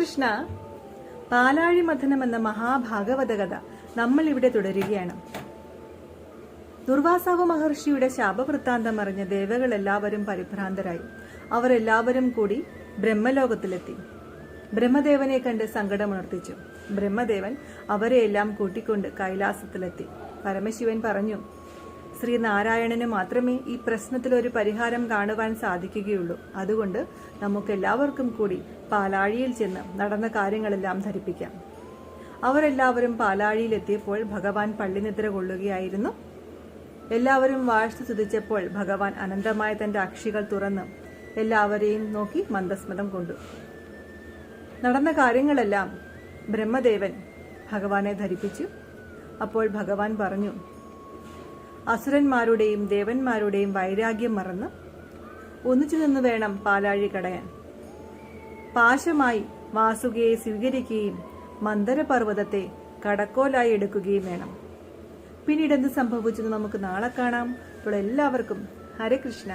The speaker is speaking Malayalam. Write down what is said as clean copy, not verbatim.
കൃഷ്ണ. പാലാഴി മഥനം എന്ന മഹാഭാഗവത കഥ നമ്മൾ ഇവിടെ തുടരുകയാണ്. ദുർവാസാവ് മഹർഷിയുടെ ശാപവൃത്താന്തം അറിഞ്ഞ ദേവകൾ എല്ലാവരും പരിഭ്രാന്തരായി. അവർ എല്ലാവരും കൂടി ബ്രഹ്മലോകത്തിലെത്തി. ബ്രഹ്മദേവനെ കണ്ട് സങ്കടമുണർത്തിച്ചു. ബ്രഹ്മദേവൻ അവരെയെല്ലാം കൂട്ടിക്കൊണ്ട് കൈലാസത്തിലെത്തി. പരമശിവൻ പറഞ്ഞു, ശ്രീനാരായണന് മാത്രമേ ഈ പ്രശ്നത്തിലൊരു പരിഹാരം കാണുവാൻ സാധിക്കുകയുള്ളൂ. അതുകൊണ്ട് നമുക്കെല്ലാവർക്കും കൂടി പാലാഴിയിൽ ചെന്ന് നടന്ന കാര്യങ്ങളെല്ലാം ധരിപ്പിക്കാം. അവരെല്ലാവരും പാലാഴിയിലെത്തിയപ്പോൾ ഭഗവാൻ പള്ളിനിദ്ര കൊള്ളുകയായിരുന്നു. എല്ലാവരും വാഴ്ത്തു സ്തുതിച്ചപ്പോൾ ഭഗവാൻ അനന്തമായ തന്റെ അക്ഷികൾ തുറന്ന് എല്ലാവരെയും നോക്കി മന്ദസ്മിതം കൊണ്ടു. നടന്ന കാര്യങ്ങളെല്ലാം ബ്രഹ്മദേവൻ ഭഗവാനെ ധരിപ്പിച്ചു. അപ്പോൾ ഭഗവാൻ പറഞ്ഞു, അസുരന്മാരുടെയും ദേവന്മാരുടെയും വൈരാഗ്യം മറന്ന് ഒന്നിച്ചു നിന്ന് വേണം പാലാഴി കടയാൻ. പാശമായി വാസുകിയെ സ്വീകരിക്കുകയും മന്ദരപർവ്വതത്തെ കടക്കോലായി എടുക്കുകയും വേണം. പിന്നീട് എന്ത് സംഭവിച്ചെന്ന് നമുക്ക് നാളെ കാണാം. അപ്പോൾ എല്ലാവർക്കും ഹരേ കൃഷ്ണ.